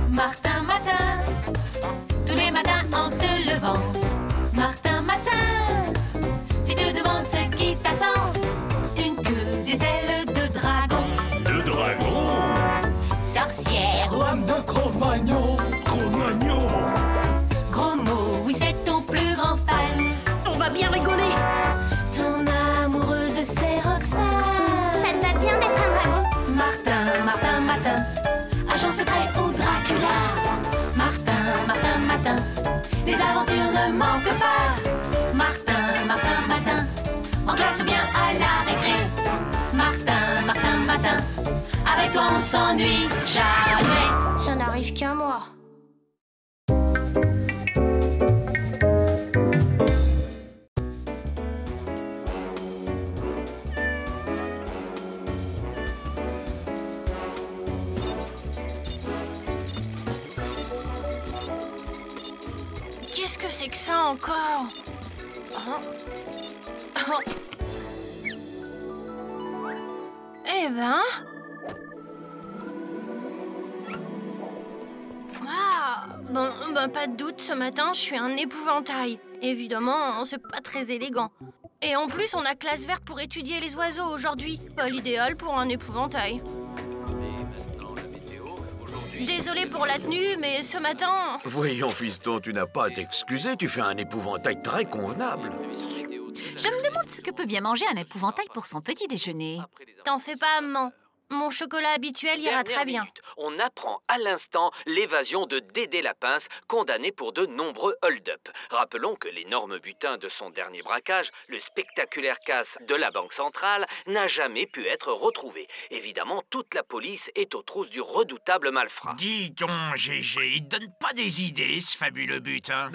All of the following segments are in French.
Martin Matin, tous les matins en te levant. Martin Matin, tu te demandes ce qui t'attend. Une queue, des ailes de dragon. De dragon? Sorcière ou âme de Cro-Magnon. Cro-Magnon? Gros mot, oui c'est ton plus grand fan. On va bien rigoler. Ton amoureuse c'est Roxane. Ça te va bien d'être un dragon. Martin, Martin Matin, agent secret ou Dracula. Martin, Martin Matin, les aventures ne manquent pas. Martin, Martin Matin, en classe ou bien à la récré. Martin, Martin Matin, avec toi on s'ennuie jamais. Ça n'arrive qu'à moi. Qu'est-ce que c'est que ça encore? Eh ben... Ah, bon, pas de doute, ce matin, je suis un épouvantail. Évidemment, c'est pas très élégant. Et en plus, on a classe verte pour étudier les oiseaux aujourd'hui. Pas l'idéal pour un épouvantail. Désolée pour la tenue, mais ce matin... Voyons, fiston, tu n'as pas à t'excuser. Tu fais un épouvantail très convenable. Je me demande ce que peut bien manger un épouvantail pour son petit déjeuner. T'en fais pas, maman. Mon chocolat habituel ira très bien. On apprend à l'instant l'évasion de Dédé Lapince, condamné pour de nombreux hold-up. Rappelons que l'énorme butin de son dernier braquage, le spectaculaire casse de la Banque centrale, n'a jamais pu être retrouvé. Évidemment, toute la police est aux trousses du redoutable malfrat. Dis donc, GG, il te donne pas des idées, ce fabuleux butin?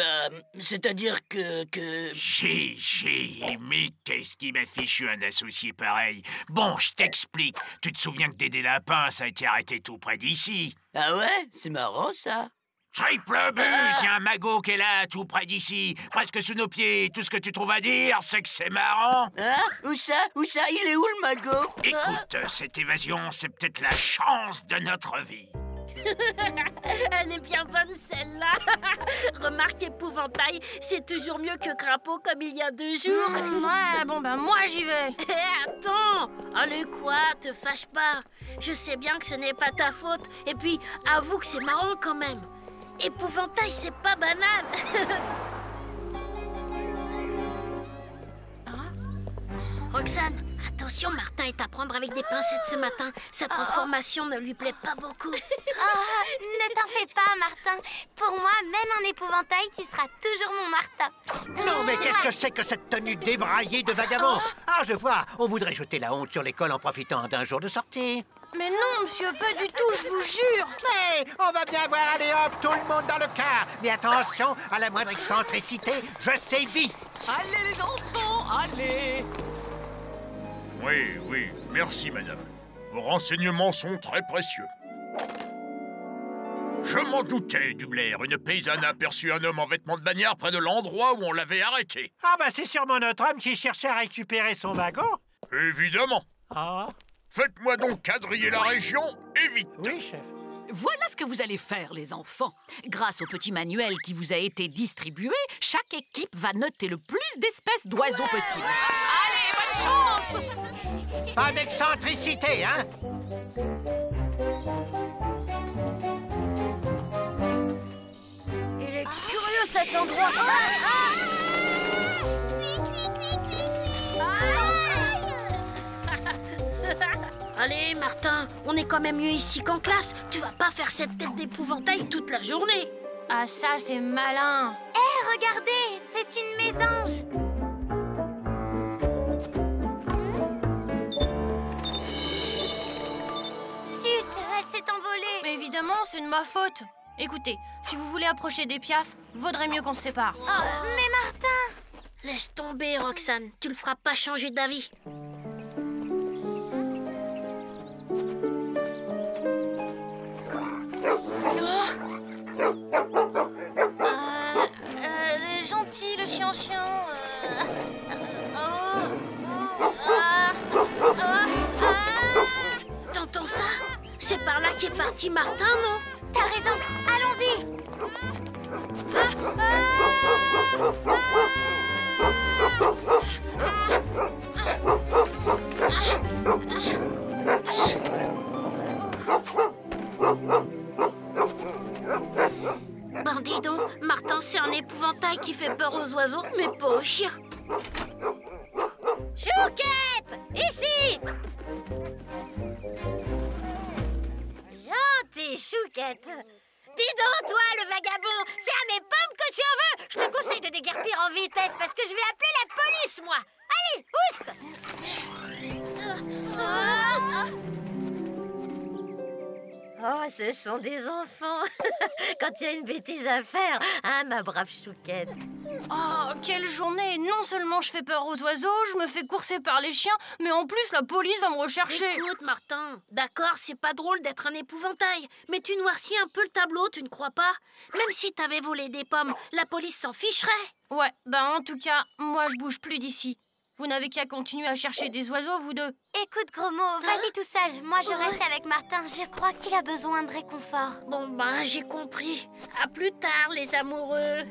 C'est-à-dire que... GG, mais qu'est-ce qui m'a fichu un associé pareil? Bon, je t'explique. Tu te souviens que Dédé Lapince a été arrêté tout près d'ici? Ah ouais? C'est marrant, ça. Triple buse, y a un magot qui est là, tout près d'ici, presque sous nos pieds. Tout ce que tu trouves à dire, c'est que c'est marrant. Hein? Où ça? Où ça? Il est où, le magot? Écoute, cette évasion, c'est peut-être la chance de notre vie. Elle est bien bonne, celle-là. Remarque, épouvantail, c'est toujours mieux que crapaud comme il y a 2 jours. Ouais, bon, moi j'y vais. Attends. Allez, quoi? Te fâche pas. Je sais bien que ce n'est pas ta faute. Et puis, avoue que c'est marrant quand même. Épouvantail, c'est pas banal. Roxane, attention, Martin est à prendre avec des pincettes ce matin. Sa transformation ne lui plaît pas beaucoup. Ne t'en fais pas, Martin. Pour moi, même en épouvantail, tu seras toujours mon Martin. Non, mais qu'est-ce que c'est que cette tenue débraillée de vagabond? Ah, je vois, on voudrait jeter la honte sur l'école en profitant d'un jour de sortie. Mais non, monsieur, pas du tout, je vous jure. Mais on va bien voir, allez hop, tout le monde dans le car. Mais attention, à la moindre excentricité, je sévis. Allez, les enfants, allez. Oui, merci, madame. Vos renseignements sont très précieux. Je m'en doutais, Dublair. Une paysanne a aperçu un homme en vêtements de bagnard près de l'endroit où on l'avait arrêté. Ah bah c'est sûrement notre homme qui cherchait à récupérer son wagon. Évidemment. Ah. Faites-moi donc quadriller la région, et vite. Oui, chef. Voilà ce que vous allez faire, les enfants. Grâce au petit manuel qui vous a été distribué, chaque équipe va noter le plus d'espèces d'oiseaux possible. Allez, bonne chance! Pas d'excentricité, hein? Il est curieux cet endroit. Allez, Martin, on est quand même mieux ici qu'en classe. Tu vas pas faire cette tête d'épouvantail toute la journée. Ah, ça, c'est malin. Hé, regardez, c'est une mésange. Chut, elle s'est envolée. Mais évidemment, c'est de ma faute. Écoutez, si vous voulez approcher des piafs, vaudrait mieux qu'on se sépare. Oh, mais Martin! Laisse tomber, Roxane. Tu le feras pas changer d'avis. Gentil, le chien-chien. T'entends ça? C'est par là qui est parti Martin, non? T'as raison, allons-y. Ben dis donc, Martin, c'est un épouvantail qui fait peur aux oiseaux, mais pas aux chiens. Chouquette, ici. Gentille Chouquette. Dis donc, toi, le vagabond, c'est à mes pommes que tu en veux. Je te conseille de déguerpir en vitesse parce que je vais appeler la police, moi. Allez, oust. Oh, ce sont des enfants. Quand il y a une bêtise à faire, hein, ma brave Chouquette. Oh, quelle journée! Non seulement je fais peur aux oiseaux, je me fais courser par les chiens, mais en plus la police va me rechercher. Écoute, Martin, d'accord, c'est pas drôle d'être un épouvantail, mais tu noircis un peu le tableau, tu ne crois pas? Même si t'avais volé des pommes, la police s'en ficherait. Ouais, en tout cas, moi je bouge plus d'ici. Vous n'avez qu'à continuer à chercher des oiseaux, vous deux. Écoute, Gros Mot, vas-y tout seul. Moi, je reste avec Martin. Je crois qu'il a besoin de réconfort. Bon, ben, j'ai compris. À plus tard, les amoureux.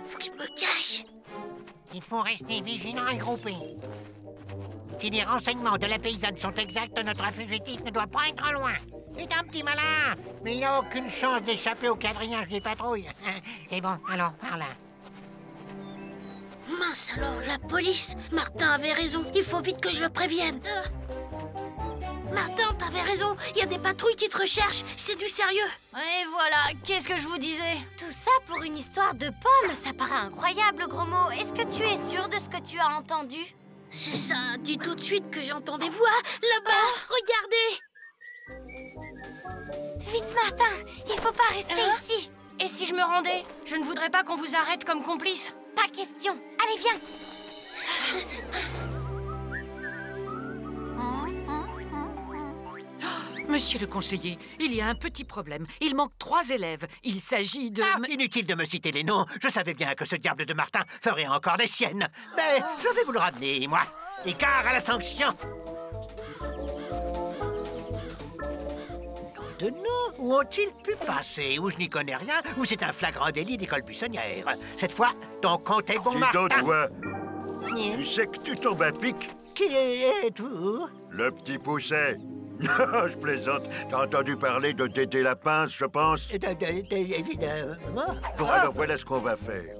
Faut que je me cache. Il faut rester vigilant et groupé. Si les renseignements de la paysanne sont exacts, notre fugitif ne doit pas être loin. C'est un petit malin, mais il n'a aucune chance d'échapper au quadrillage des patrouilles. C'est bon, allons, par là. Mince alors, la police! Martin avait raison, il faut vite que je le prévienne. Martin, t'avais raison, il y a des patrouilles qui te recherchent, c'est du sérieux. Et voilà, qu'est-ce que je vous disais? Tout ça pour une histoire de pommes, ça paraît incroyable, Gros Mot. Est-ce que tu es sûr de ce que tu as entendu? C'est ça, dis tout de suite que j'entends des voix, là-bas, regardez! Vite, Martin, il faut pas rester ici. Et si je me rendais? Je ne voudrais pas qu'on vous arrête comme complice. Pas question. Allez, viens. Monsieur le conseiller, il y a un petit problème. Il manque 3 élèves. Il s'agit de... Inutile de me citer les noms. Je savais bien que ce diable de Martin ferait encore des siennes. Mais je vais vous le ramener, moi. Écart à la sanction. De nous, où ont-ils pu passer? Où je n'y connais rien, ou c'est un flagrant délit d'école buissonnière. Cette fois, ton compte est bon, Dis Martin. donc, toi, tu sais que tu tombes à pic? Qui êtes-vous? Le petit Pousset. Je plaisante. T'as entendu parler de Dédé la pince, je pense? Évidemment. Bon, alors voilà ce qu'on va faire.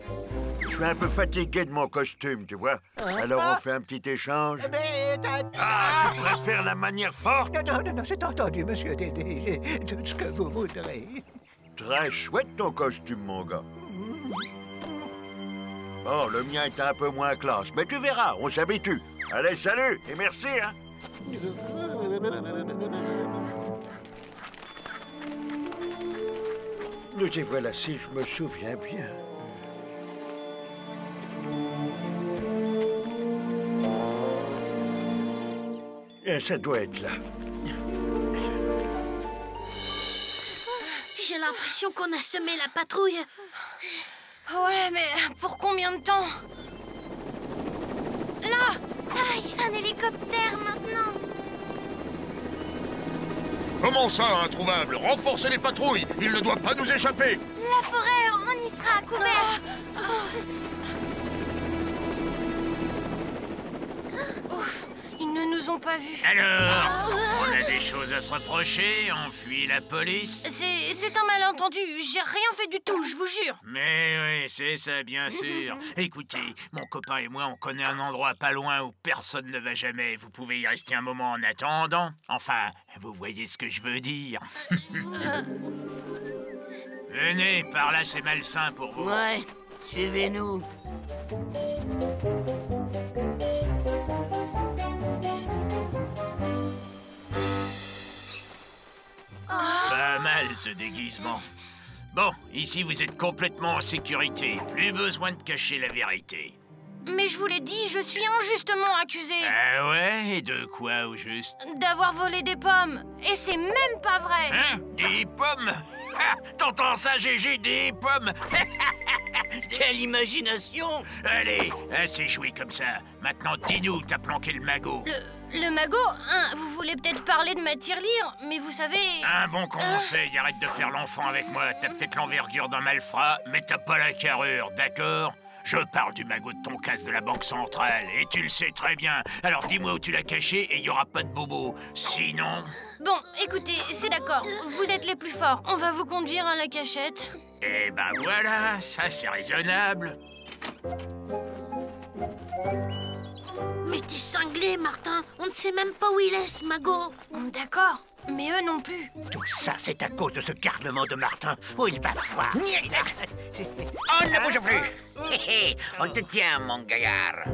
Je suis un peu fatigué de mon costume, tu vois. Alors on fait un petit échange. Ah, tu préfères la manière forte? Non, c'est entendu, monsieur Dédé. Tout ce que vous voudrez. Très chouette ton costume, mon gars. Bon, le mien est un peu moins classe, mais tu verras, on s'habitue. Allez, salut et merci, hein. Nous y voilà, si je me souviens bien. Ça doit être là. J'ai l'impression qu'on a semé la patrouille. Ouais, mais pour combien de temps? Là! Aïe, un hélicoptère maintenant. Comment ça, introuvable? Renforcez les patrouilles. Il ne doit pas nous échapper. La forêt, on y sera à couvert. Ouf, ils ne nous ont pas vus. Alors, on a des choses à se reprocher, on fuit la police. C'est un malentendu, j'ai rien fait du tout, je vous jure. Mais oui, c'est ça, bien sûr. Écoutez, mon copain et moi, on connaît un endroit pas loin où personne ne va jamais. Vous pouvez y rester un moment en attendant. Enfin, vous voyez ce que je veux dire. Venez, par là, c'est malsain pour vous. Ouais, suivez-nous. Pas mal, ce déguisement. Bon, ici, vous êtes complètement en sécurité. Plus besoin de cacher la vérité. Mais je vous l'ai dit, je suis injustement accusée. Ah ouais? Et de quoi, au juste? D'avoir volé des pommes. Et c'est même pas vrai. Hein? Des pommes? Ah, t'entends ça, Gégé? Des pommes? Quelle imagination! Allez, assez joué comme ça. Maintenant, dis-nous où t'as planqué le magot. Le magot, hein, vous voulez peut-être parler de ma tirelire, mais vous savez... Un bon conseil, arrête de faire l'enfant avec moi. T'as peut-être l'envergure d'un malfrat, mais t'as pas la carrure, d'accord? Je parle du magot de ton casse de la banque centrale, et tu le sais très bien. Alors dis-moi où tu l'as caché et il y aura pas de bobo. Sinon... Bon, écoutez, c'est d'accord. Vous êtes les plus forts. On va vous conduire à la cachette. Eh ben voilà, ça c'est raisonnable. Mais t'es cinglé, Martin. On ne sait même pas où il est, ce magot. D'accord, mais eux non plus. Tout ça, c'est à cause de ce garnement de Martin. Oh, il va voir. On ne bouge plus. Hé, hé, on te tient, mon gaillard.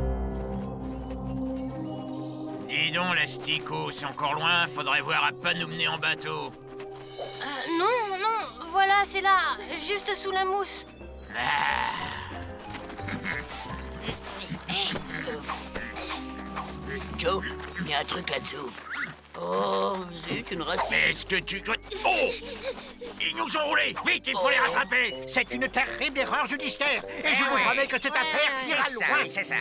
Dis donc, l'asticot, c'est encore loin, faudrait voir à pas nous mener en bateau. Non, non, voilà, c'est là, juste sous la mousse. Joe, il y a un truc là-dessous. Oh, zut, une recette. Est-ce que tu dois... Oh! Ils nous ont roulés! Vite, il faut les rattraper! C'est une terrible erreur judiciaire. Et je vous promets que cette affaire ira C'est ça, loin. oui, c'est ça.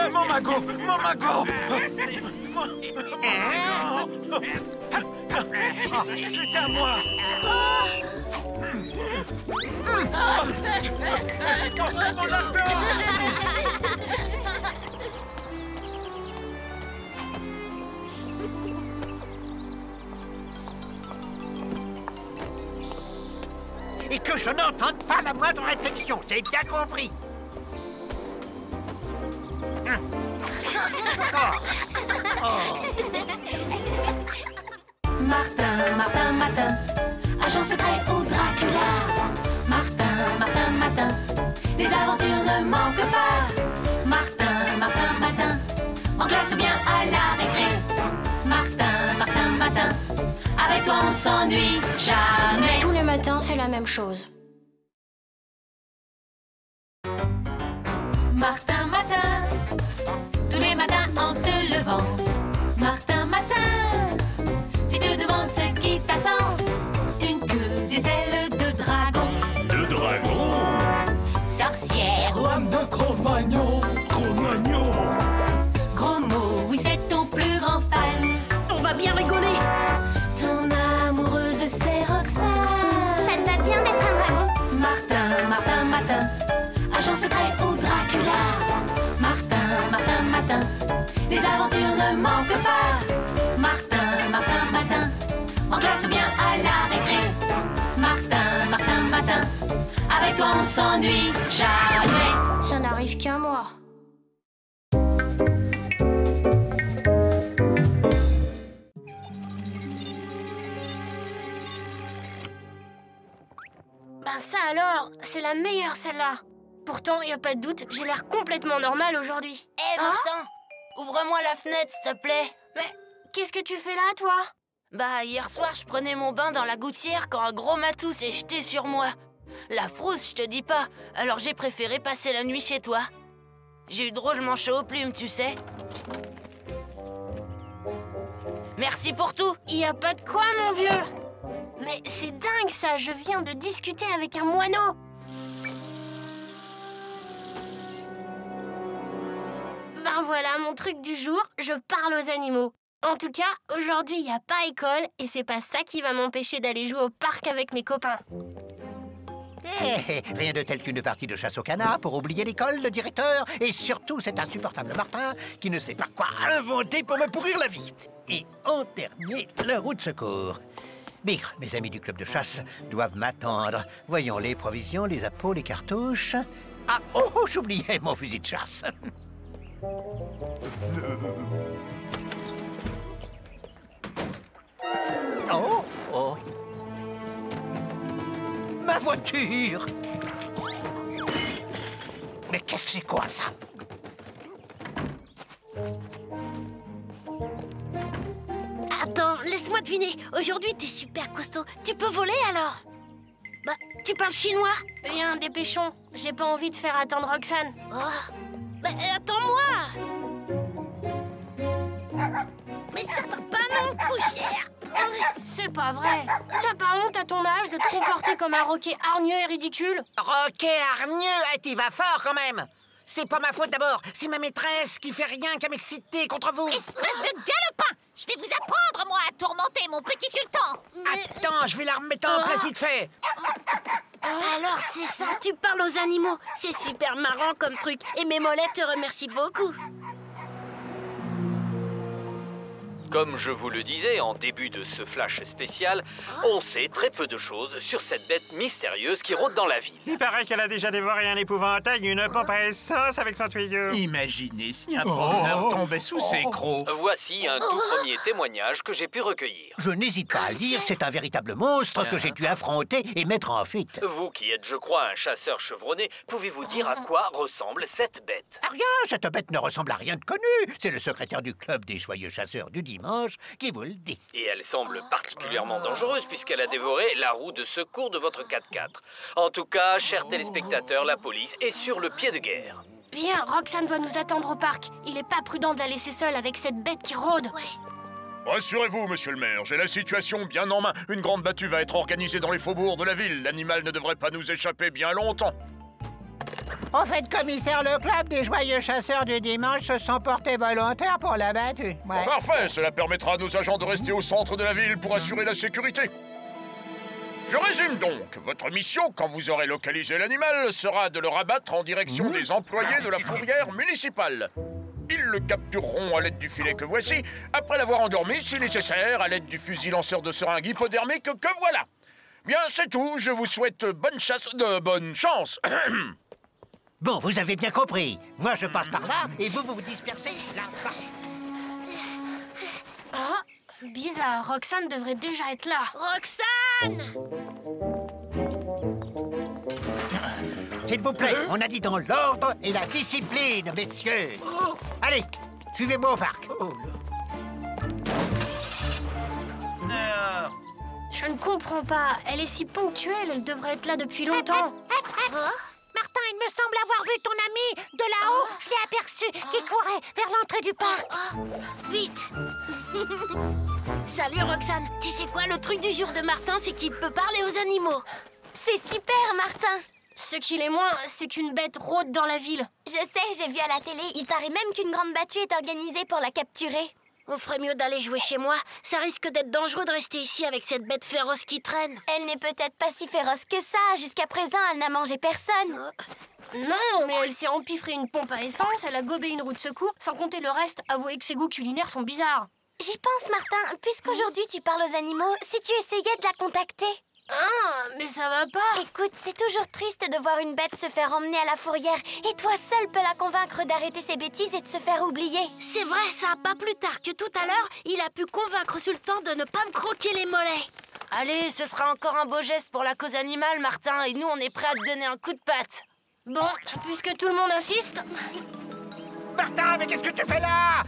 Mon magot! Mon magot! C'est à moi! Mon lapin! Et que je n'entende pas la moindre réflexion, c'est bien compris. Martin, Martin, Martin, agent secret ou Dracula. Martin, Martin, Martin, les aventures ne manquent pas. Martin, Martin, Martin, en classe ou bien à la récré. Martin, Martin, Martin, avec toi on ne s'ennuie jamais. Tous les matins, c'est la même chose. Martin, Martin, tous les matins en te levant. Martin, Martin, tu te demandes ce qui t'attend. Une queue, des ailes de dragon. De dragon? Sorcière ou Homme de Cro-Magnon. Cro-Magnon. gros mot, oui c'est ton plus grand fan. On va bien rigoler. Ton amoureuse c'est Roxane. Ça te va bien d'être un dragon? Martin, Martin, Martin, agent secret ou Dracula. Martin, Martin, Martin, les aventures ne manquent pas. Martin, Martin, Martin, en classe ou bien à la récré. Martin, Martin, Martin, avec toi on ne s'ennuie jamais. Ça n'arrive qu'à moi. Ben ça alors, c'est la meilleure celle-là. Pourtant, y a pas de doute, j'ai l'air complètement normal aujourd'hui. Hé, Martin, ouvre-moi la fenêtre, s'il te plaît. Mais qu'est-ce que tu fais là, toi? Bah, hier soir, je prenais mon bain dans la gouttière quand un gros matou s'est jeté sur moi. La frousse, je te dis pas, alors j'ai préféré passer la nuit chez toi. J'ai eu drôlement chaud aux plumes, tu sais. Merci pour tout. Y a pas de quoi, mon vieux. Mais c'est dingue ça, je viens de discuter avec un moineau. Ben voilà mon truc du jour, je parle aux animaux. En tout cas, aujourd'hui, il n'y a pas école et c'est pas ça qui va m'empêcher d'aller jouer au parc avec mes copains. Rien de tel qu'une partie de chasse au canard pour oublier l'école, le directeur et surtout cet insupportable Martin qui ne sait pas quoi inventer pour me pourrir la vie. Et en dernier, le roue de secours. Bigre, mes amis du club de chasse doivent m'attendre. Voyons les provisions, les appôts, les cartouches. Ah, oh, j'oubliais mon fusil de chasse. Oh, oh. Ma voiture! Mais qu'est-ce que c'est quoi, ça? Attends, laisse-moi deviner. Aujourd'hui, t'es super costaud. Tu peux voler alors? Bah, tu parles chinois? Viens, dépêchons. J'ai pas envie de faire attendre Roxane. Oh. Bah, attends-moi! Mais ça va pas, mon coucher! Oh. C'est pas vrai. T'as pas honte à ton âge de te comporter comme un roquet hargneux et ridicule? Roquet hargneux, t'y vas fort quand même. C'est pas ma faute d'abord, c'est ma maîtresse qui fait rien qu'à m'exciter contre vous. Espèce de galopin! Je vais vous apprendre, moi, à tourmenter mon petit sultan. Attends, je vais la remettre en place vite fait. Alors c'est ça, tu parles aux animaux. C'est super marrant comme truc. Et mes mollets te remercient beaucoup. Comme je vous le disais en début de ce flash spécial, on sait très peu de choses sur cette bête mystérieuse qui rôde dans la ville. Il paraît qu'elle a déjà dévoré un épouvantail et une pompe à essence avec son tuyau. Imaginez si un promeneur tombait sous ses crocs. Voici un tout premier témoignage que j'ai pu recueillir. Je n'hésite pas à le dire, c'est un véritable monstre que j'ai dû affronter et mettre en fuite. Vous qui êtes, je crois, un chasseur chevronné, pouvez-vous dire à quoi ressemble cette bête? À rien, cette bête ne ressemble à rien de connu. C'est le secrétaire du club des joyeux chasseurs du dimanche qui vous le dit. Et elle semble particulièrement dangereuse puisqu'elle a dévoré la roue de secours de votre 4x4. En tout cas, chers téléspectateurs, la police est sur le pied de guerre. Bien, Roxane doit nous attendre au parc. Il est pas prudent de la laisser seule avec cette bête qui rôde. Rassurez-vous, monsieur le maire, j'ai la situation bien en main. Une grande battue va être organisée dans les faubourgs de la ville. L'animal ne devrait pas nous échapper bien longtemps. Au fait, commissaire, le club des joyeux chasseurs du dimanche se sont portés volontaires pour la battue. Ouais. Parfait, cela permettra à nos agents de rester au centre de la ville pour assurer la sécurité. Je résume donc. Votre mission, quand vous aurez localisé l'animal, sera de le rabattre en direction des employés de la fourrière municipale. Ils le captureront à l'aide du filet que voici, après l'avoir endormi, si nécessaire, à l'aide du fusil lanceur de seringue hypodermique que voilà. Bien, c'est tout. Je vous souhaite bonne chance. Bon, vous avez bien compris. Moi, je passe par là et vous vous dispersez là-bas. Ah, bizarre. Roxane devrait déjà être là. Roxane! S'il vous plaît, on a dit dans l'ordre et la discipline, messieurs. Allez, suivez-moi au parc. Je ne comprends pas. Elle est si ponctuelle, elle devrait être là depuis longtemps. Martin, il me semble avoir vu ton ami de là-haut. Je l'ai aperçu qui courait vers l'entrée du parc. Vite! Salut Roxane. Tu sais quoi, le truc du jour de Martin, c'est qu'il peut parler aux animaux. C'est super, Martin. Ce qu'il est moins, c'est qu'une bête rôde dans la ville. Je sais, j'ai vu à la télé. Il paraît même qu'une grande battue est organisée pour la capturer. On ferait mieux d'aller jouer chez moi. Ça risque d'être dangereux de rester ici avec cette bête féroce qui traîne. Elle n'est peut-être pas si féroce que ça. Jusqu'à présent, elle n'a mangé personne. Non, mais elle s'est empiffrée une pompe à essence, elle a gobé une roue de secours. Sans compter le reste, avouez que ses goûts culinaires sont bizarres. J'y pense, Martin. Puisqu'aujourd'hui tu parles aux animaux, si tu essayais de la contacter. Ah, mais ça va pas. Écoute, c'est toujours triste de voir une bête se faire emmener à la fourrière. Et toi seul peux la convaincre d'arrêter ses bêtises et de se faire oublier. C'est vrai ça, pas plus tard que tout à l'heure, il a pu convaincre Sultan de ne pas me croquer les mollets. Allez, ce sera encore un beau geste pour la cause animale, Martin, et nous, on est prêts à te donner un coup de patte. Bon, puisque tout le monde insiste... Martin, mais qu'est-ce que tu fais là?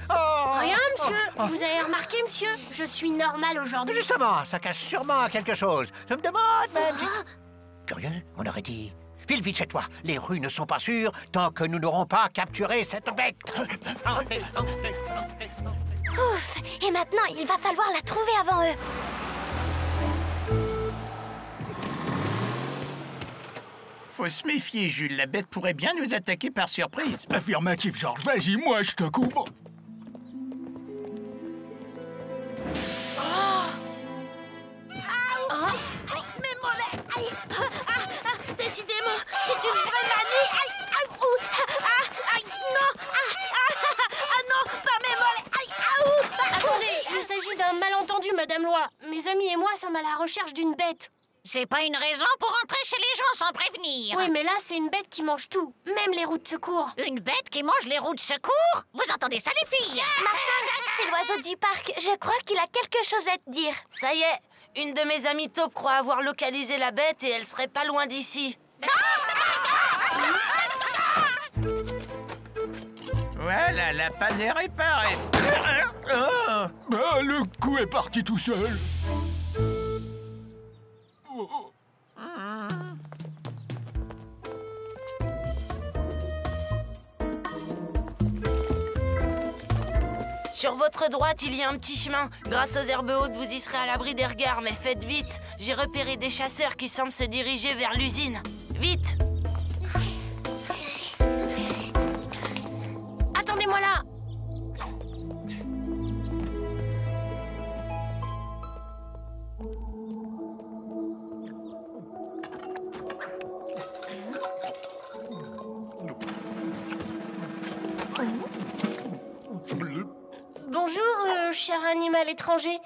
Rien, monsieur. Vous avez remarqué, monsieur? Je suis normale aujourd'hui. Justement, ça cache sûrement quelque chose. Je me demande même... Curieux, on aurait dit... File vite chez toi. Les rues ne sont pas sûres tant que nous n'aurons pas capturé cette bête. Ouf! Et maintenant, il va falloir la trouver avant eux. Faut se méfier, Jules. La bête pourrait bien nous attaquer par surprise. Affirmatif, Georges. Vas-y, moi, je te couvre. Mes mollets! Décidément, c'est une vraie manie! Non! Non, pas mes mollets! Attendez, il s'agit d'un malentendu, Madame Loi. Mes amis et moi sommes à la recherche d'une bête. C'est pas une raison pour rentrer chez les gens sans prévenir. Oui, mais là, c'est une bête qui mange tout, même les roues de secours. Une bête qui mange les roues de secours? Vous entendez ça, les filles? Martin, c'est l'oiseau du parc. Je crois qu'il a quelque chose à te dire. Ça y est, une de mes amies taupes croit avoir localisé la bête et elle serait pas loin d'ici. Voilà, la panne est réparée. Bah, le coup est parti tout seul. Sur votre droite, il y a un petit chemin. Grâce aux herbes hautes, vous y serez à l'abri des regards, mais faites vite. J'ai repéré des chasseurs qui semblent se diriger vers l'usine. Vite! Attendez-moi là! Bonjour, cher animal étranger.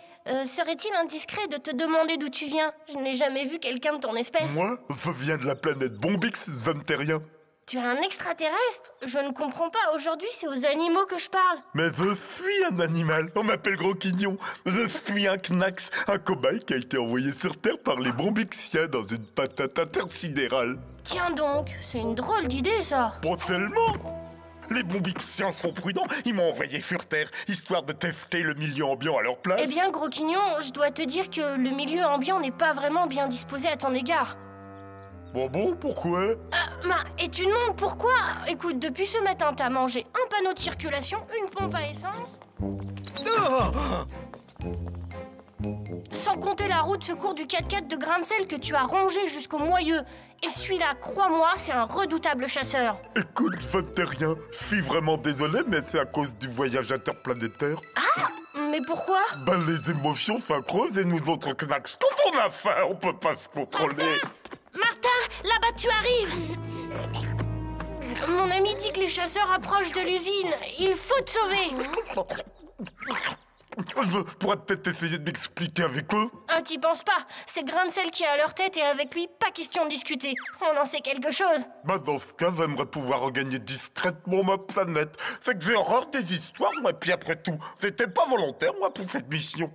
Serait-il indiscret de te demander d'où tu viens? Je n'ai jamais vu quelqu'un de ton espèce. Moi, je viens de la planète Bombix, Vanterien. Tu es un extraterrestre? Je ne comprends pas. Aujourd'hui, c'est aux animaux que je parle. Mais je suis un animal. On m'appelle Gros Quignon. Je suis un Knax, un cobaye qui a été envoyé sur Terre par les Bombixiens dans une patate intersidérale. Tiens donc, c'est une drôle d'idée, ça. Pas tellement. Les Bombixiens sont prudents. Ils m'ont envoyé sur Terre, histoire de tester le milieu ambiant à leur place. Eh bien, Gros Quignon, je dois te dire que le milieu ambiant n'est pas vraiment bien disposé à ton égard. Bon, pourquoi? Et tu demandes pourquoi? Écoute, depuis ce matin, t'as mangé un panneau de circulation, une pompe à essence... Sans compter la roue de secours du 4x4 de grain de sel que tu as rongé jusqu'au moyeu. Et celui-là, crois-moi, c'est un redoutable chasseur. Écoute, Vanterien, je suis vraiment désolé, mais c'est à cause du voyage interplanétaire. Ah, mais pourquoi? Les émotions s'accroissent et nous autres Knacks, quand on a faim, on peut pas se contrôler. Martin, là-bas tu arrives. Mon ami dit que les chasseurs approchent de l'usine. Il faut te sauver. Je pourrais peut-être essayer de m'expliquer avec eux. Ah, t'y penses pas. C'est grain de sel qui est à leur tête et avec lui, pas question de discuter. On en sait quelque chose. Dans ce cas, j'aimerais pouvoir regagner discrètement ma planète. C'est que j'ai horreur des histoires, moi, et puis après tout, c'était pas volontaire, moi, pour cette mission.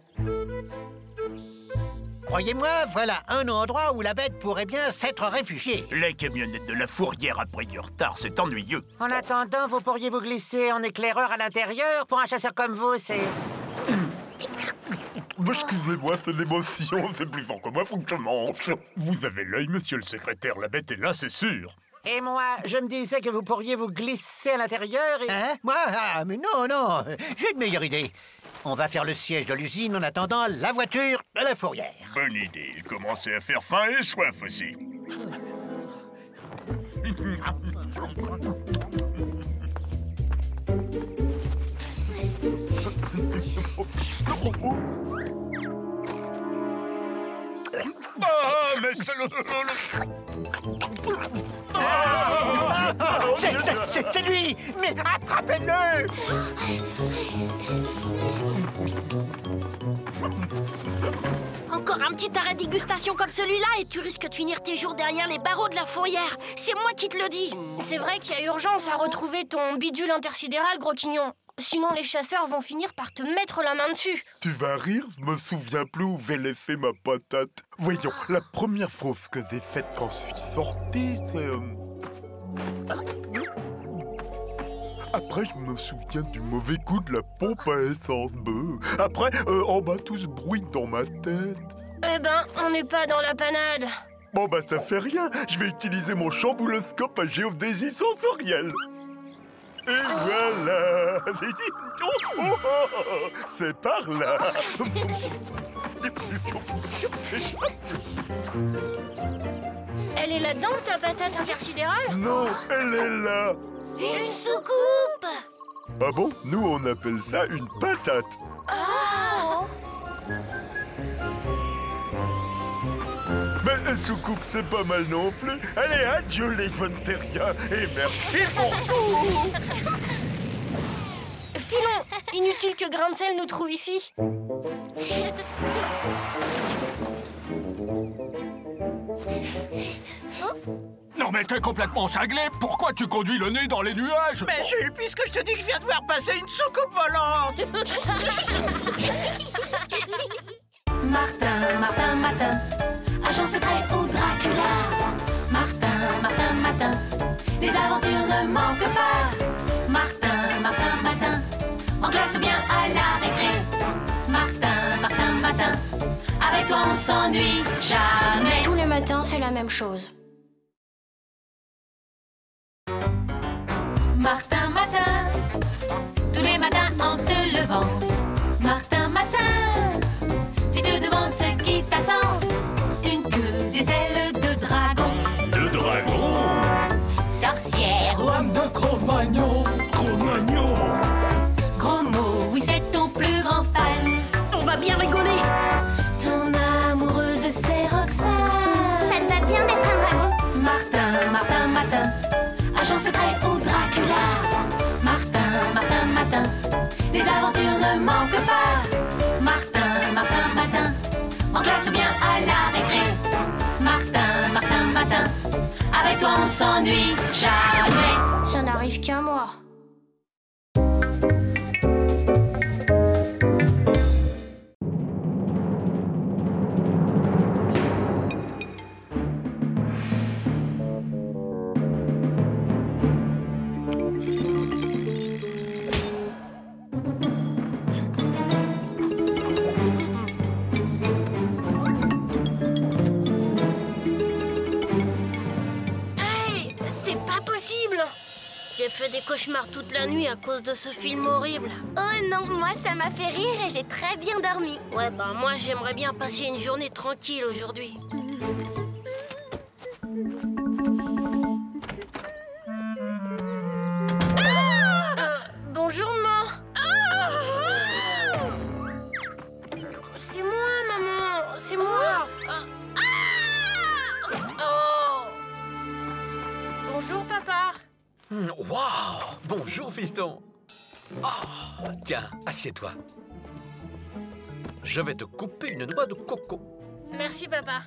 Croyez-moi, voilà un endroit où la bête pourrait bien s'être réfugiée. La camionnette de la fourrière a pris du retard, c'est ennuyeux. En attendant, vous pourriez vous glisser en éclaireur à l'intérieur. Pour un chasseur comme vous, c'est... Excusez-moi, c'est l'émotion, c'est plus fort que moi, faut que je mange. Vous avez l'œil, monsieur le secrétaire, la bête est là, c'est sûr. Et moi, je me disais que vous pourriez vous glisser à l'intérieur et... Hein? Moi? Ah, mais non, j'ai une meilleure idée. On va faire le siège de l'usine en attendant la voiture de la fourrière. Bonne idée, il commençait à faire faim et soif aussi. Ah, mais c'est le... C'est lui! Mais attrapez-le! Encore un petit arrêt dégustation comme celui-là et tu risques de finir tes jours derrière les barreaux de la fourrière. C'est moi qui te le dis. C'est vrai qu'il y a urgence à retrouver ton bidule intersidéral, Gros Quignon. Sinon, les chasseurs vont finir par te mettre la main dessus. Tu vas rire, je me souviens plus où j'ai laissé ma patate. Voyons, la première chose que j'ai faite quand je suis sorti, c'est... Après, je me souviens du mauvais coup de la pompe à essence. Après, en bas, tout ce bruit dans ma tête. Eh ben, on n'est pas dans la panade. Bon, ça fait rien. Je vais utiliser mon chambouloscope à géodésie sensorielle. Et voilà. C'est par là. Elle est là-dedans, ta patate intersidérale? Non, elle est là. Une soucoupe. Ah bon? Nous, on appelle ça une patate. Oh. Mais soucoupe, c'est pas mal non plus. Allez, adieu les Vanteriens et merci pour tout. Filons. Inutile que grain de sel nous trouve ici. Non mais t'es complètement cinglé. Pourquoi tu conduis le nez dans les nuages? Mais Jules, puisque je te dis que je viens de voir passer une soucoupe volante. Martin, Martin, Martin, agent secret au Dracula. Martin, Martin, Martin, les aventures ne manquent pas. Martin, Martin, Martin, en classe ou bien à la récré. Martin, Martin, Martin, avec toi on s'ennuie jamais. Tous les matins, c'est la même chose. Martin, Martin, tous les matins en te levant. enfant. Martin, Matin, tu te demandes ce qui t'attend. Une queue, des ailes de dragon. De dragon? Sorcière ou homme de Cro-Magnon. Cro-Magnon? Gros mot, oui c'est ton plus grand fan. On va bien rigoler. Ton amoureuse c'est Roxane. Ça te va bien d'être un dragon? Martin, Martin, Matin, agent secret ou Dracula. Martin, Martin, Matin, les aventures ne manquent pas. Martin, Martin, Matin, en classe ou bien à la récré. Martin, Martin, Matin, avec toi on s'ennuie jamais. Ça n'arrive qu'à moi. J'ai fait des cauchemars toute la nuit à cause de ce film horrible. Oh non, moi ça m'a fait rire et j'ai très bien dormi. Ouais, bah moi j'aimerais bien passer une journée tranquille aujourd'hui. Bonjour, maman. C'est moi, maman. C'est moi. Oh. Bonjour, papa. Waouh! Bonjour, fiston. Tiens, assieds-toi. Je vais te couper une noix de coco. Merci, papa.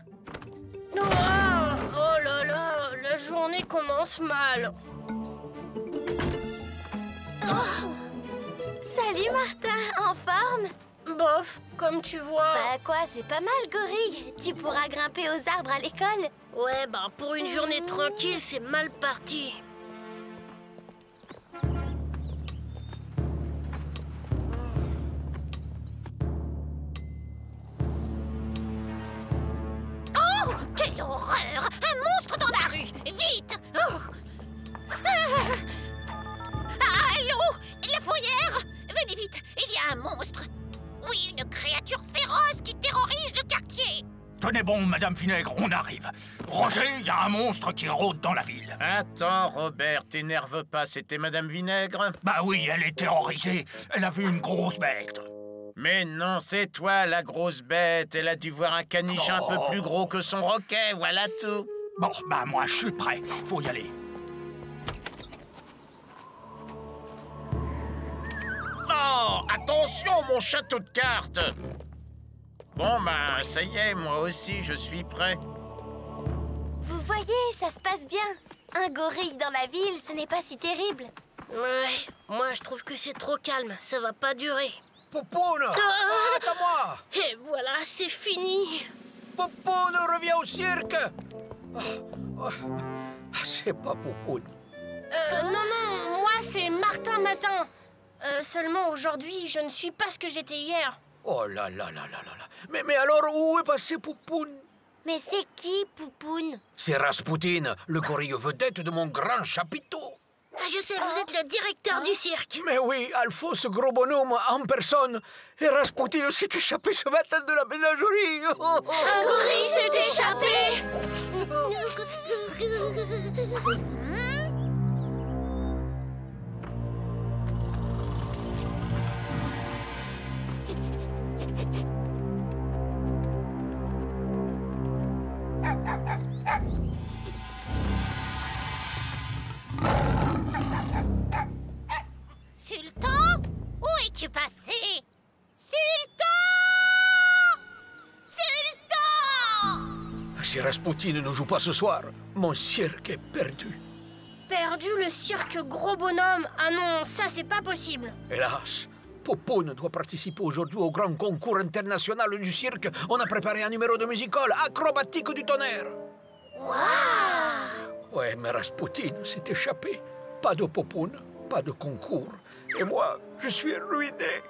Oh là là, la journée commence mal. Salut Martin, en forme? Bof, comme tu vois. Bah quoi, c'est pas mal, gorille. Tu pourras grimper aux arbres à l'école. Ouais, bah pour une journée tranquille, c'est mal parti. Oh, quelle horreur! Un monstre dans la rue! Vite! Allô? La fourrière? Venez vite, il y a un monstre. Oui, une créature féroce qui terrorise le quartier. Tenez bon, Madame Vinaigre, on arrive. Roger, il y a un monstre qui rôde dans la ville. Attends, Robert, t'énerve pas, c'était Madame Vinaigre? Bah oui, elle est terrorisée. Elle a vu une grosse bête. Mais non, c'est toi, la grosse bête. Elle a dû voir un caniche un peu plus gros que son roquet, voilà tout. Bon, bah moi, je suis prêt. Faut y aller. Oh, attention, mon château de cartes. Bon, bah, ça y est, moi aussi, je suis prêt. Vous voyez, ça se passe bien. Un gorille dans la ville, ce n'est pas si terrible. Ouais, moi je trouve que c'est trop calme, ça va pas durer. Poupoune! Arrête à moi! Et voilà, c'est fini. Poupoune, reviens au cirque! C'est pas Poupoune. Non, moi c'est Martin Matin. Seulement aujourd'hui, je ne suis pas ce que j'étais hier. Oh là là là là là. Mais alors, où est passé Poupoune? Mais c'est qui, Poupoune? C'est Raspoutine, le gorille vedette de mon grand chapiteau. Ah, je sais, vous êtes le directeur du cirque. Mais oui, Alphonse Gros Bonhomme en personne. Et Raspoutine s'est échappé ce matin de la ménagerie. Un gorille s'est échappé. Sultan? Où es-tu passé? Sultan! Sultan! Si Raspoutine ne joue pas ce soir, mon cirque est perdu. Perdu le cirque Gros Bonhomme? Ah non, ça c'est pas possible. Hélas, Poupoune doit participer aujourd'hui au grand concours international du cirque. On a préparé un numéro de musical acrobatique du tonnerre. Waouh! Ouais, mais Raspoutine s'est échappé. Pas de Poupoune, pas de concours. Et moi, je suis ruiné.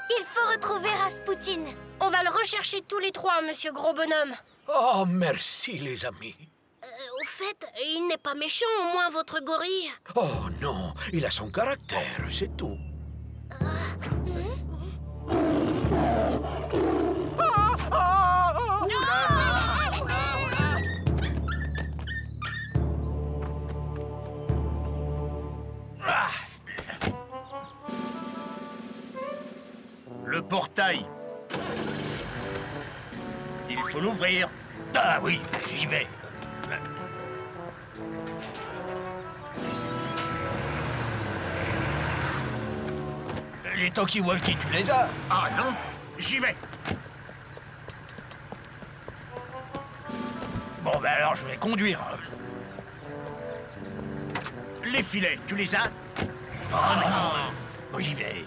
Il faut retrouver Raspoutine. On va le rechercher tous les trois, monsieur Gros Bonhomme. Oh, merci, les amis. Au fait, il n'est pas méchant, au moins, votre gorille. Oh non, il a son caractère, c'est tout. portail. Il faut l'ouvrir. Ah oui, j'y vais. Les talkie-walkie, tu les as? Ah non, j'y vais. Bon, ben alors je vais conduire. Les filets, tu les as? Oh non, bon, j'y vais.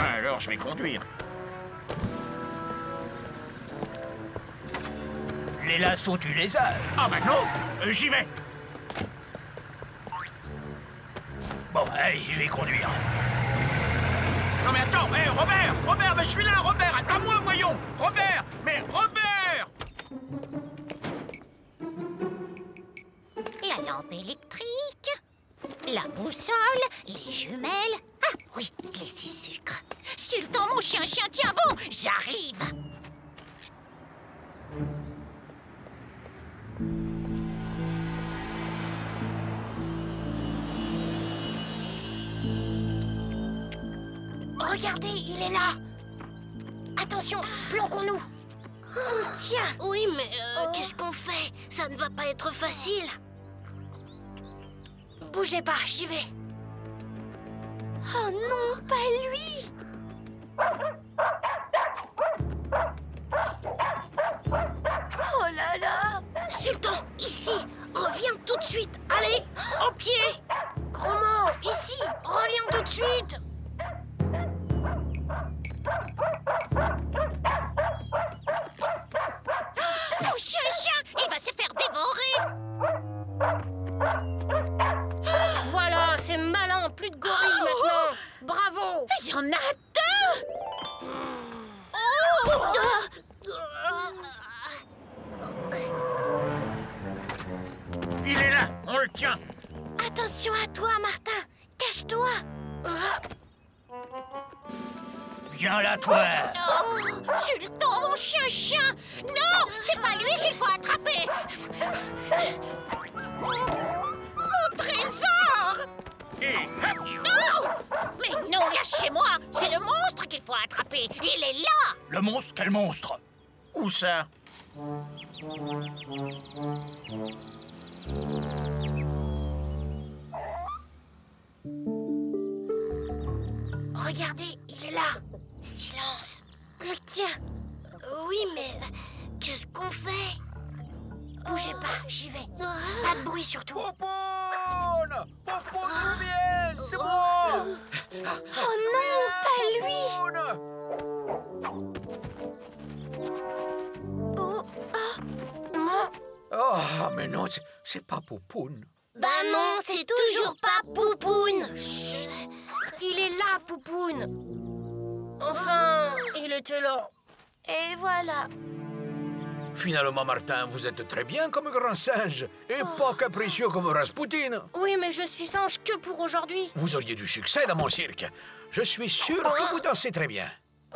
Alors je vais conduire. Les lassos, tu les as? Ah bah non, j'y vais. Bon, allez, je vais conduire. Non mais attends, hé, Robert, mais je suis là, Robert, attends-moi, voyons. Robert, La lampe électrique, la boussole, les jumelles. Ah oui, les sucres. Sultan, mon chien, tiens bon, j'arrive. Regardez, il est là. Attention, planquons-nous. Oh, tiens. Oui, mais qu'est-ce qu'on fait? Ça ne va pas être facile. Bougez pas, j'y vais. Oh non, pas lui. Oh là là. Sultan, ici. Reviens tout de suite. Allez, au pied. Chromo, ici. Reviens tout de suite. Oh, chien, il va se faire dévorer. Voilà, c'est malin, plus de gorilles maintenant. Bravo. Il y en a deux. Il est là, on le tient. Attention à toi, Martin. Cache-toi. Viens là, toi. Oh, Sultan, mon chien. Non, c'est pas lui qu'il faut attraper. Mon trésor. Oh, mais non, lâchez-moi. C'est le monstre qu'il faut attraper. Il est là. Le monstre? Quel monstre? Où ça? Regardez, il est là. Silence. Tiens. Oui, mais qu'est-ce qu'on fait? Bougez pas, j'y vais. Pas de bruit surtout. Popoun, reviens, c'est bon. Oh non, pas lui. Oh, mais non, c'est pas Popoun. Bah non, c'est toujours pas Popoun. Chut. Il est là, Popoun. Enfin, il était là. Et voilà. Finalement, Martin, vous êtes très bien comme grand singe et pas capricieux comme Rasputin. Oui, mais je suis singe que pour aujourd'hui. Vous auriez du succès dans mon cirque. Je suis sûr que vous dansez très bien.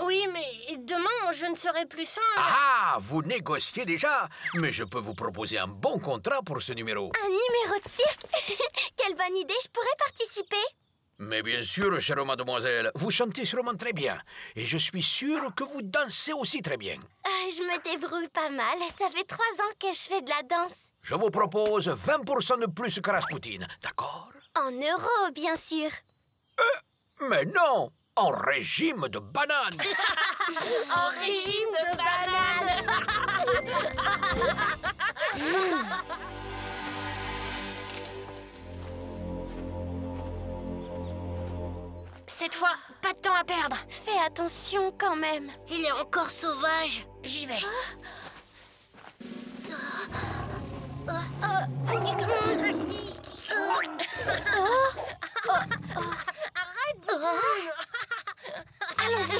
Oui, mais demain, je ne serai plus singe. Ah, vous négociez déjà. Mais je peux vous proposer un bon contrat pour ce numéro. Un numéro de cirque. Quelle bonne idée, je pourrais participer. Mais bien sûr, chère mademoiselle, vous chantez sûrement très bien. Et je suis sûr que vous dansez aussi très bien. Je me débrouille pas mal. Ça fait 3 ans que je fais de la danse. Je vous propose 20% de plus que Rasputin, d'accord? En euros, bien sûr. Mais non, en régime de banane. En régime de banane. Cette fois, pas de temps à perdre. Fais attention quand même. Il est encore sauvage. J'y vais. Arrête. Allons-y.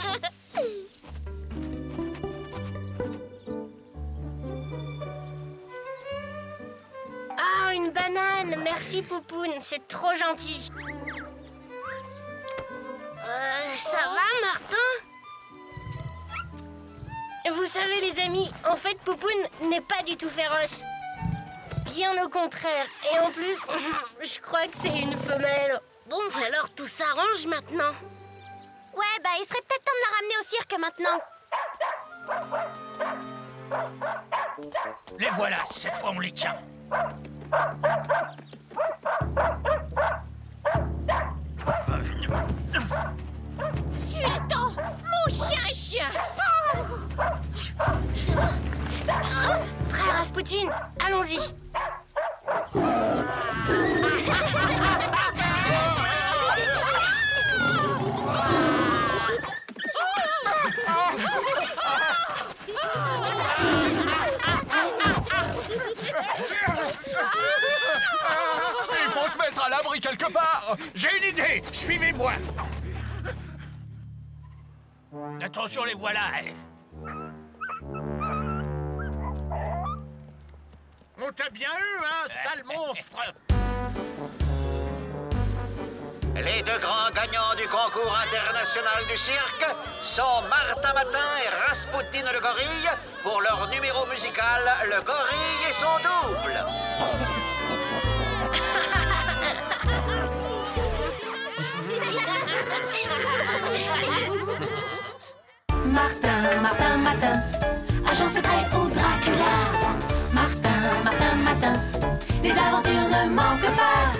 Ah, une banane. Merci, Popoun. C'est trop gentil. Ça va, Martin? Vous savez, les amis, en fait, Popoun n'est pas du tout féroce. Bien au contraire. Et en plus, je crois que c'est une femelle. Bon, alors tout s'arrange maintenant. Ouais, bah, il serait peut-être temps de la ramener au cirque maintenant. Les voilà, cette fois on les tient. Sultan, mon chien-chien. Frère Rasputin, allons-y. Il faut se mettre à l'abri quelque part. J'ai une idée, suivez-moi. Attention, les voilà. On t'a bien eu, hein, sale monstre. Les deux grands gagnants du concours international du cirque sont Martin Matin et Rasputin le gorille pour leur numéro musical Le gorille et son double. Martin, Martin, Matin, agent secret au Dracula. Martin, Martin, Matin, les aventures ne manquent pas.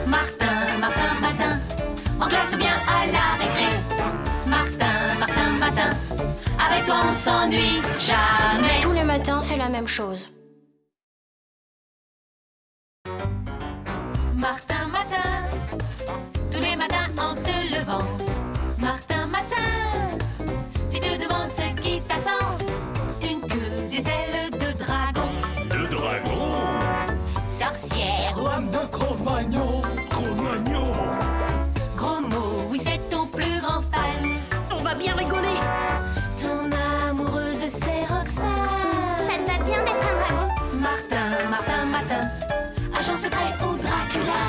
Martin, Martin, Matin, en classe ou bien à la récré. Martin, Martin, Matin, avec toi on ne s'ennuie jamais. Tous les matins, c'est la même chose. Martin, Matin, tous les matins en te levant. Martin, Matin, tu te demandes ce qui t'attend. Une queue, des ailes de dragon. De dragon? Sorcière ou homme de Cro-Magnon. Cro-Magnon? Gros mot, oui c'est ton plus grand fan. On va bien rigoler. Ton amoureuse c'est Roxane. Ça te va bien d'être un dragon. Martin, Martin, Matin, agent secret au Dracula.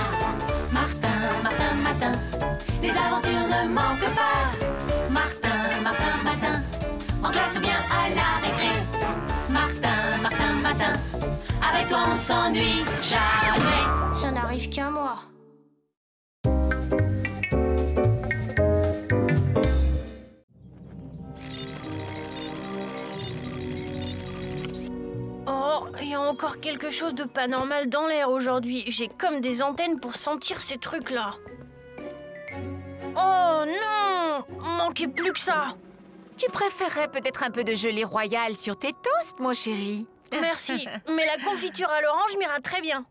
Martin, Martin, Matin, les aventures ne manquent pas. Martin, Martin, Matin, en classe ou bien à la récré. Martin, Martin, Matin, avec toi on ne s'ennuie jamais. Ça n'arrive qu'à moi. Oh, il y a encore quelque chose de pas normal dans l'air aujourd'hui. J'ai comme des antennes pour sentir ces trucs-là. Oh non! Manquait plus que ça. Tu préférerais peut-être un peu de gelée royale sur tes toasts, mon chéri? Merci, mais la confiture à l'orange m'ira très bien.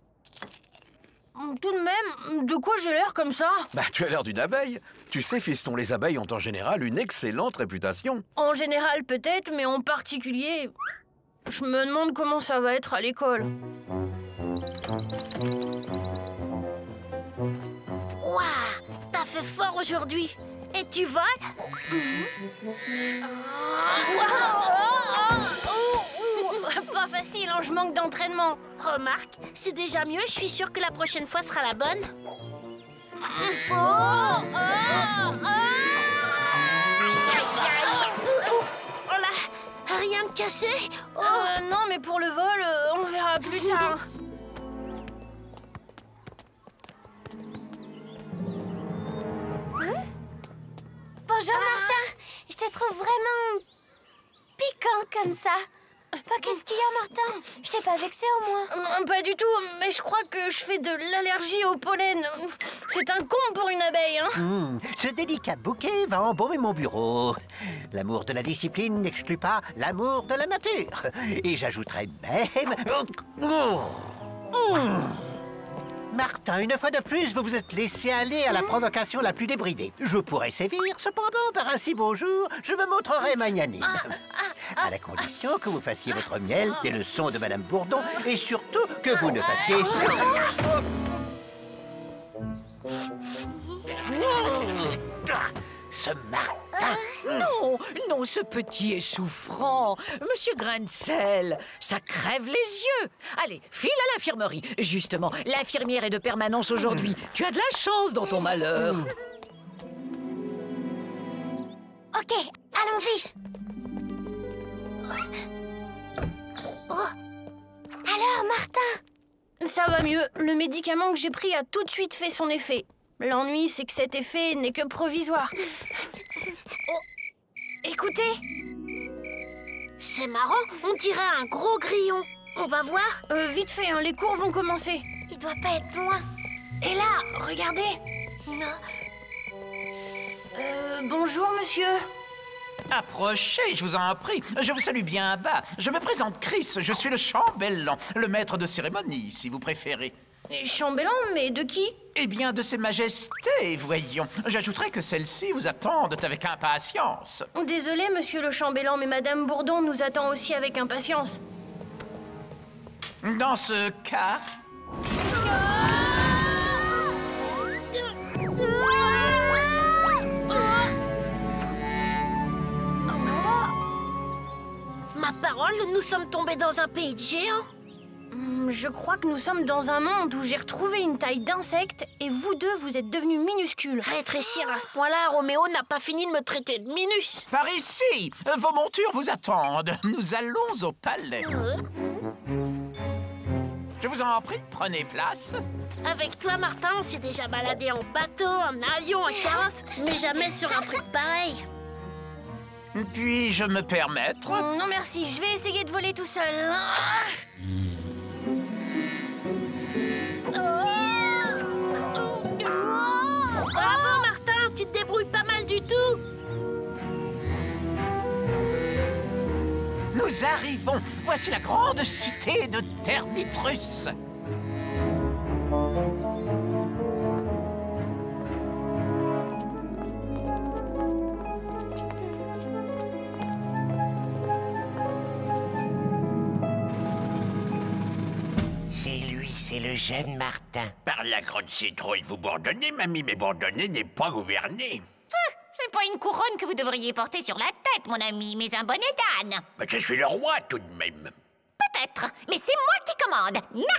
Tout de même, de quoi j'ai l'air comme ça? Bah, tu as l'air d'une abeille. Tu sais, fiston, les abeilles ont en général une excellente réputation. En général peut-être, mais en particulier... Je me demande comment ça va être à l'école. Waouh, t'as fait fort aujourd'hui. Et tu voles? Pas facile, hein, je manque d'entraînement. Remarque, c'est déjà mieux, je suis sûre que la prochaine fois sera la bonne. Oh là, rien de cassé? Non, mais pour le vol, on verra plus tard. Bonjour Martin, je te trouve vraiment piquant comme ça. Qu'est-ce qu'il y a Martin? Je t'ai pas vexé au moins? Pas du tout, mais je crois que je fais de l'allergie au pollen. C'est un comble pour une abeille, hein. Ce délicat bouquet va embaumer mon bureau. L'amour de la discipline n'exclut pas l'amour de la nature. Et j'ajouterai même... Martin, une fois de plus, vous vous êtes laissé aller à la provocation la plus débridée. Je pourrais sévir, cependant, par un si beau jour, je me montrerai magnanime. À la condition que vous fassiez votre miel des leçons de Madame Bourdon et surtout que vous ne fassiez... Ce Martin... Non, non, ce petit est souffrant. Monsieur Grain-de-Sel, ça crève les yeux. Allez, file à l'infirmerie. Justement, l'infirmière est de permanence aujourd'hui. Tu as de la chance dans ton malheur. Ok, allons-y. Oh. Alors, Martin? Ça va mieux. Le médicament que j'ai pris a tout de suite fait son effet. L'ennui, c'est que cet effet n'est que provisoire. Oh. Écoutez. C'est marrant, on dirait un gros grillon. On va voir? Vite fait, hein, les cours vont commencer. Il doit pas être loin. Et là, regardez. Non. Bonjour, monsieur. Approchez, je vous en prie. Je vous salue bien bas. Je me présente Chris, je suis le chambellan, le maître de cérémonie, si vous préférez. Chambellan, mais de qui? Eh bien, de ses majestés, voyons. J'ajouterais que celles-ci vous attendent avec impatience. Désolé, monsieur le chambellan, mais madame Bourdon nous attend aussi avec impatience. Dans ce cas... Ma parole, nous sommes tombés dans un pays de géants. Je crois que nous sommes dans un monde où j'ai retrouvé une taille d'insecte et vous deux, vous êtes devenus minuscules. Rétrécir à ce point-là, Roméo n'a pas fini de me traiter de minus. Par ici, vos montures vous attendent. Nous allons au palais. Je vous en prie, prenez place. Avec toi, Martin, on s'est déjà baladé en bateau, en avion, en carrosse, mais jamais sur un truc pareil. Puis-je me permettre? Non merci, je vais essayer de voler tout seul. Bravo, Martin, tu te débrouilles pas mal du tout. Nous arrivons. Voici la grande cité de Termitrus. C'est le jeune Martin. Par la grande citrouille, vous bourdonnez, mamie, mais bourdonner n'est pas gouverner. C'est pas une couronne que vous devriez porter sur la tête, mon ami, mais un bonnet d'âne. Mais je suis le roi, tout de même. Peut-être, mais c'est moi qui commande. Na!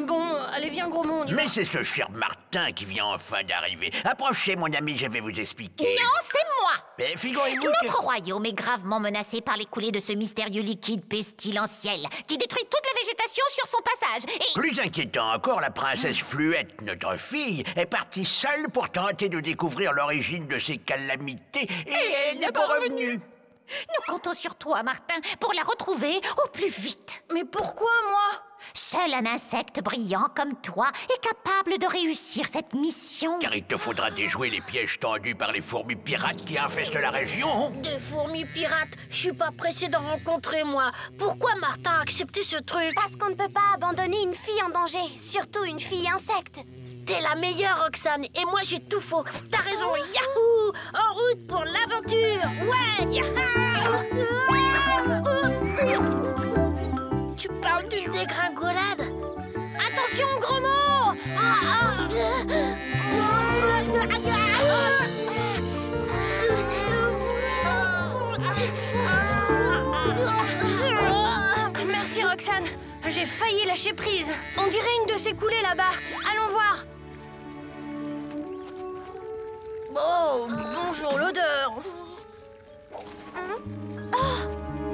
Bon, allez, viens, gros monde. Mais c'est ce cher Martin qui vient enfin d'arriver. Approchez, mon ami, je vais vous expliquer. Non, c'est moi. Mais figurez-vous Notre royaume est gravement menacé par les coulées de ce mystérieux liquide pestilentiel qui détruit toute la végétation sur son passage. Et... Plus inquiétant encore, la princesse Fluette, notre fille, est partie seule pour tenter de découvrir l'origine de ces calamités et elle n'est pas revenue. Nous comptons sur toi, Martin, pour la retrouver au plus vite. Mais pourquoi, moi? Seul un insecte brillant comme toi est capable de réussir cette mission. Car il te faudra déjouer les pièges tendus par les fourmis pirates qui infestent la région. Des fourmis pirates? Je suis pas pressée d'en rencontrer, moi. Pourquoi Martin a accepté ce truc? Parce qu'on ne peut pas abandonner une fille en danger, surtout une fille insecte. T'es la meilleure, Roxane, et moi j'ai tout faux. T'as raison, yahoo! En route pour l'aventure! Ouais, yahoo! Tu parles d'une dégringolade? Attention, gros mot! Merci, Roxane. J'ai failli lâcher prise. On dirait une de ces coulées là-bas. Allons voir. Oh, bonjour l'odeur.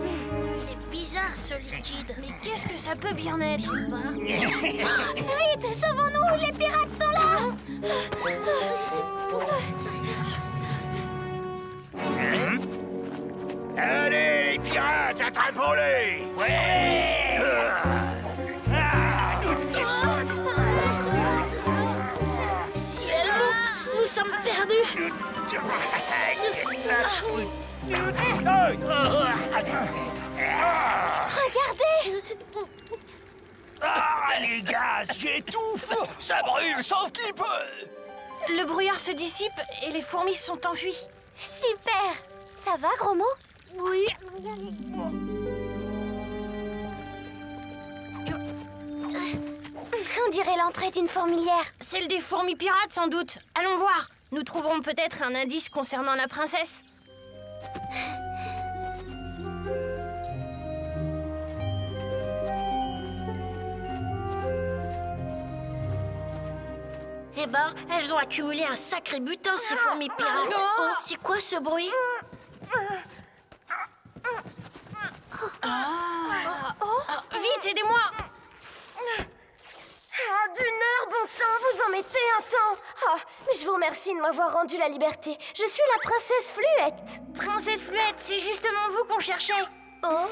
Il est bizarre ce liquide. Mais qu'est-ce que ça peut bien être? Vite, sauvons-nous, les pirates sont là. Allez, les pirates, attrapons-les! Ouais! Ciel, nous sommes perdus. Regardez! Ah, les gars, j'étouffe! Ça brûle, sauf qui peut! Le brouillard se dissipe et les fourmis sont enfuies. Super! Ça va, gros mot? Oui. On dirait l'entrée d'une fourmilière. Celle des fourmis pirates, sans doute. Allons voir. Nous trouverons peut-être un indice concernant la princesse. Eh ben, elles ont accumulé un sacré butin, ces fourmis pirates. Oh, c'est quoi ce bruit? Vite, aidez-moi! Du nerf, bon sang, vous vous en mettez un temps. Oh, mais je vous remercie de m'avoir rendu la liberté. Je suis la princesse Fluette. Princesse Fluette, c'est justement vous qu'on cherchait. Oh.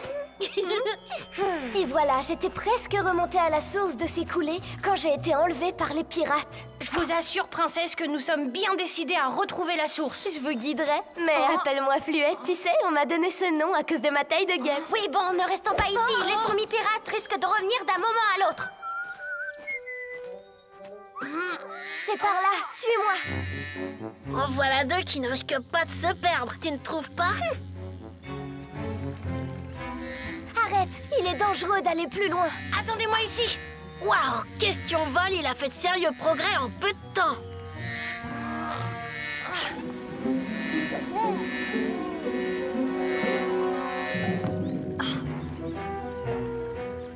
Et voilà, j'étais presque remontée à la source de ces coulées quand j'ai été enlevée par les pirates. Je vous assure, princesse, que nous sommes bien décidés à retrouver la source. Je vous guiderai, mais appelle-moi Fluette, tu sais, on m'a donné ce nom à cause de ma taille de guêpe. Oui, bon, ne restons pas ici. Les fourmis pirates risquent de revenir d'un moment à l'autre. C'est par là, suis-moi. En voilà deux qui ne risquent pas de se perdre, tu ne trouves pas? Arrête, il est dangereux d'aller plus loin. Attendez-moi ici. Waouh, question vol, il a fait de sérieux progrès en peu de temps.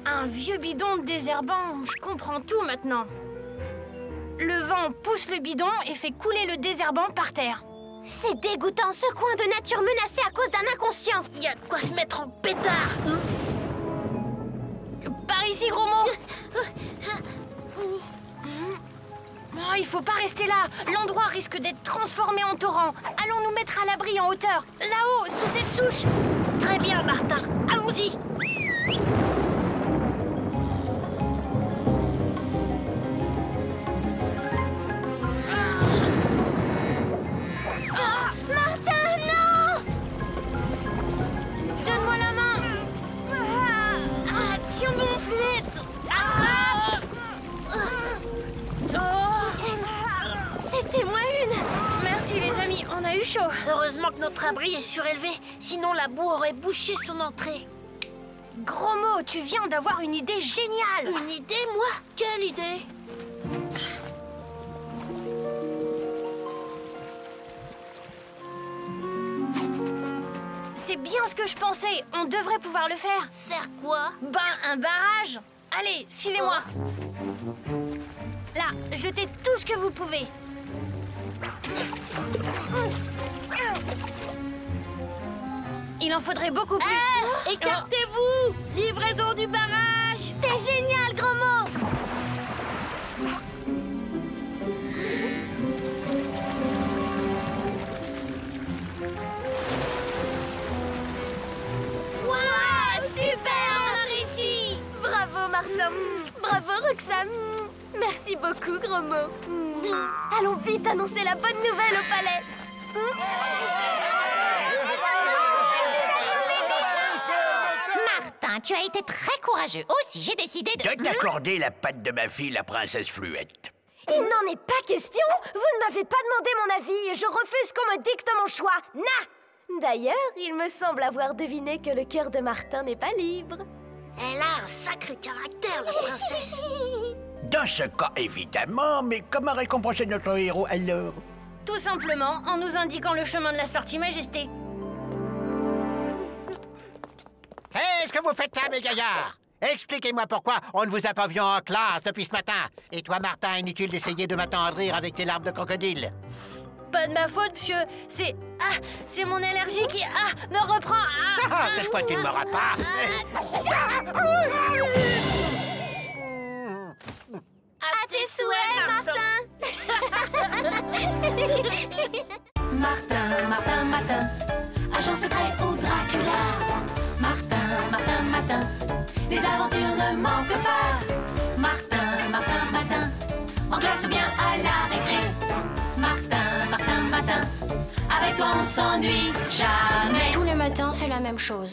Un vieux bidon désherbant, je comprends tout maintenant. Le vent pousse le bidon et fait couler le désherbant par terre. C'est dégoûtant, ce coin de nature menacé à cause d'un inconscient. Il y a de quoi se mettre en pétard. Par ici, gros mot. Oh, il faut pas rester là. L'endroit risque d'être transformé en torrent. Allons nous mettre à l'abri en hauteur. Là-haut, sous cette souche. Très bien, Martin. Allons-y. Tiens bon, Fluette. C'était moi une. Merci les amis, on a eu chaud. Heureusement que notre abri est surélevé, sinon la boue aurait bouché son entrée. Gros mot, tu viens d'avoir une idée géniale. Une idée, moi? Quelle idée? C'est bien ce que je pensais. On devrait pouvoir le faire. Faire quoi? Ben, un barrage. Allez, suivez-moi. Là, jetez tout ce que vous pouvez. Il en faudrait beaucoup plus. Écartez-vous! Livraison du barrage! T'es génial, grand mot! Bravo, Martin. Bravo, Roxane. Merci beaucoup, gros mot. Allons vite annoncer la bonne nouvelle au palais. Martin, tu as été très courageux. Aussi, j'ai décidé de t'accorder la patte de ma fille, la princesse Fluette. Il n'en est pas question. Vous ne m'avez pas demandé mon avis et je refuse qu'on me dicte mon choix. D'ailleurs, il me semble avoir deviné que le cœur de Martin n'est pas libre. Elle a un sacré caractère, la princesse. Dans ce cas, évidemment, mais comment récompenser notre héros alors? Tout simplement en nous indiquant le chemin de la sortie, Majesté. Qu'est-ce que vous faites là, mes gaillards? Expliquez-moi pourquoi on ne vous a pas vu en classe depuis ce matin. Et toi, Martin, inutile d'essayer de m'attendrir avec tes larmes de crocodile. Pas de ma faute, monsieur. C'est mon allergie qui me reprend. Cette fois, tu ne m'auras pas. À tes souhaits, Martin. Martin, Martin, Martin, agent secret au Dracula. Martin, Martin, Martin, les aventures ne manquent pas. Martin, Martin, Martin, en classe ou bien à la récré. Martin, Martin, Martin, avec toi on s'ennuie jamais. Tous les matins, c'est la même chose.